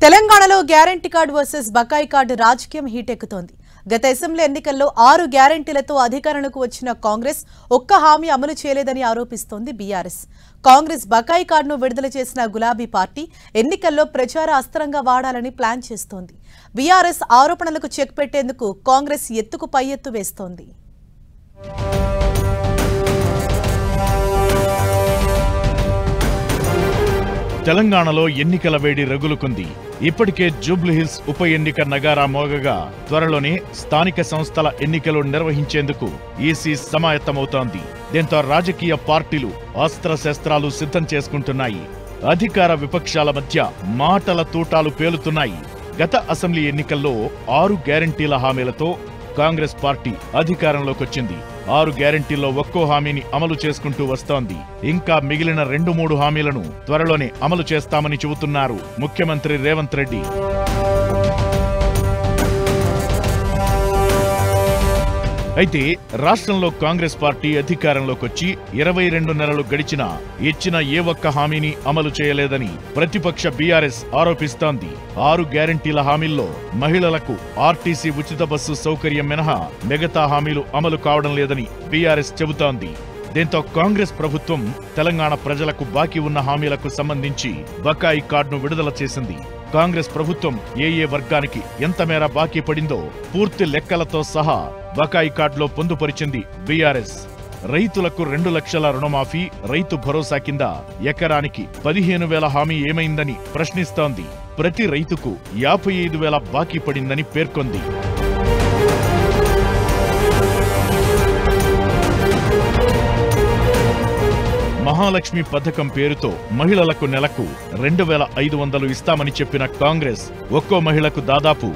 తెలంగాణలో guarantee card versus బకాయి card రాజకీయం హీటెక్కుతోంది. గత అసెంబ్లీ ఎన్నికల్లో 6 గ్యారంటీలతో అధికారంలోకి వచ్చిన కాంగ్రెస్ ఒక్క హామీ అమలు చేయలేదని ఆరోపిస్తోంది బీఆర్ఎస్. కాంగ్రెస్ బకాయి కార్డును విడుదల చేసిన గులాబీ పార్టీ ఎన్నికల్లో ప్రచార అస్త్రంగా వాడాలని ప్లాన్ చేస్తోంది. బీఆర్ఎస్ ఆరోపణలకు చెక్ పెట్టేందుకు కాంగ్రెస్ ఎత్తుకు పై ఎత్తు వేస్తోంది. తెలంగాణలో ఎన్నికల వేడి రగులుకుంది. ఇప్పటికే జూబ్లీహిల్స్ ఉప ఎన్నిక నగారా మోగగా త్వరలోనే స్థానిక సంస్థల ఎన్నికలు నిర్వహించేందుకు ఈసీ సమాయత్తమవుతోంది. దీంతో రాజకీయ పార్టీలు అస్త్రశస్త్రాలు సిద్ధం చేసుకుంటున్నాయి. అధికార విపక్షాల మధ్య మాటల తూటాలు పేలుతున్నాయి. గత అసెంబ్లీ ఎన్నికల్లో 6 గ్యారంటీల హామీలతో కాంగ్రెస్ పార్టీ అధికారంలోకొచ్చింది. 6 గ్యారంటీల్లో ఒక్కో హామీని అమలు చేసుకుంటూ వస్తోంది. ఇంకా మిగిలిన 2-3 హామీలను త్వరలోనే అమలు చేస్తామని చెబుతున్నారు ముఖ్యమంత్రి రేవంత్ రెడ్డి. అయితే రాష్ట్రంలో కాంగ్రెస్ పార్టీ అధికారంలోకొచ్చి 22 నెలలు గడిచినా ఇచ్చిన ఏ ఒక్క హామీని అమలు చేయలేదని ప్రతిపక్ష బీఆర్ఎస్ ఆరోపిస్తోంది. 6 గ్యారంటీల హామీల్లో మహిళలకు ఆర్టీసీ ఉచిత బస్సు సౌకర్యం మినహా మిగతా హామీలు అమలు కావడం లేదని బీఆర్ఎస్ చెబుతోంది. దీంతో కాంగ్రెస్ ప్రభుత్వం తెలంగాణ ప్రజలకు బాకీ ఉన్న హామీలకు సంబంధించి బకాయి కార్డును విడుదల చేసింది. కాంగ్రెస్ ప్రభుత్వం ఏ వర్గానికి ఎంత మేర బాకీ పడిందో పూర్తి లెక్కలతో సహా బకాయి కార్డులో పొందుపరిచింది బీఆర్ఎస్. రైతులకు 2 లక్షల రుణమాఫీ, రైతు భరోసా కింద ఎకరానికి 15,000 హామీ ఏమైందని ప్రశ్నిస్తోంది. ప్రతి రైతుకు 55,000 బాకీ పడిందని పేర్కొంది. మహాలక్ష్మి పథకం పేరుతో మహిళలకు నెలకు 2,500 ఇస్తామని చెప్పిన కాంగ్రెస్ ఒక్కో మహిళకు దాదాపు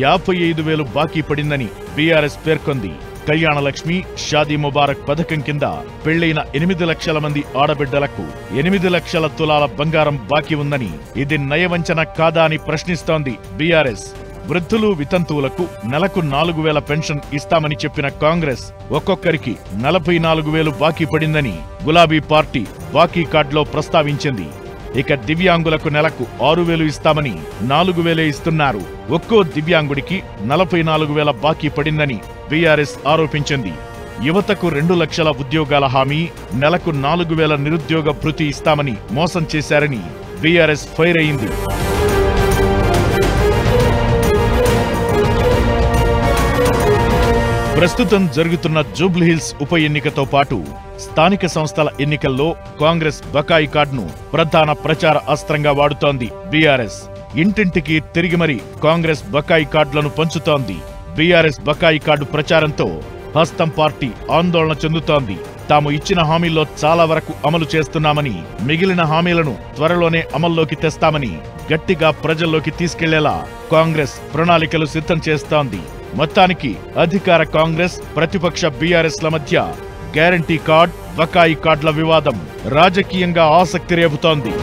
55,000 బాకీ పడిందని బీఆర్ఎస్ పేర్కొంది. కళ్యాణలక్ష్మి, షాదీ ముబారక్ పథకం కింద పెళ్లైన 8 లక్షల మంది ఆడబిడ్డలకు 8 లక్షల తులాల బంగారం బాకీ ఉందని, ఇది నయవంచన కాదా అని ప్రశ్నిస్తోంది బీఆర్ఎస్. వృద్ధులు, వితంతువులకు నెలకు 4,000 పెన్షన్ ఇస్తామని చెప్పిన కాంగ్రెస్ ఒక్కొక్కరికి 44,000 బాకీ పడిందని గులాబీ పార్టీ బాకీ కార్డులో ప్రస్తావించింది. ఇక దివ్యాంగులకు నెలకు 6,000 ఇస్తామని 4,000 ఇస్తున్నారు. ఒక్కో దివ్యాంగుడికి 44,000 బాకీ పడిందని బీఆర్ఎస్ ఆరోపించింది. యువతకు 2 లక్షల ఉద్యోగాల హామీ, నెలకు 4,000 నిరుద్యోగ భృతి ఇస్తామని మోసం చేశారని బీఆర్ఎస్ ఫైర్ అయింది. ప్రస్తుతం జరుగుతున్న జూబ్లీహిల్స్ ఉప ఎన్నికతో పాటు స్థానిక సంస్థల ఎన్నికల్లో కాంగ్రెస్ బకాయి కార్డును ప్రధాన ప్రచార అస్త్రంగా వాడుతోంది బీఆర్ఎస్. ఇంటింటికి తిరిగి మరీ కాంగ్రెస్ బకాయి కార్డులను పంచుతోంది. బీఆర్ఎస్ బకాయి కార్డు ప్రచారంతో హస్తం పార్టీ ఆందోళన చెందుతోంది. తాము ఇచ్చిన హామీల్లో చాలా వరకు అమలు చేస్తున్నామని, మిగిలిన హామీలను త్వరలోనే అమల్లోకి తెస్తామని గట్టిగా ప్రజల్లోకి తీసుకెళ్లేలా కాంగ్రెస్ ప్రణాళికలు సిద్ధం చేస్తోంది. మొత్తానికి అధికార కాంగ్రెస్, ప్రతిపక్ష బీఆర్ఎస్ల మధ్య గ్యారంటీ కార్డ్, బకాయి కార్డుల వివాదం రాజకీయంగా ఆసక్తి రేపుతోంది.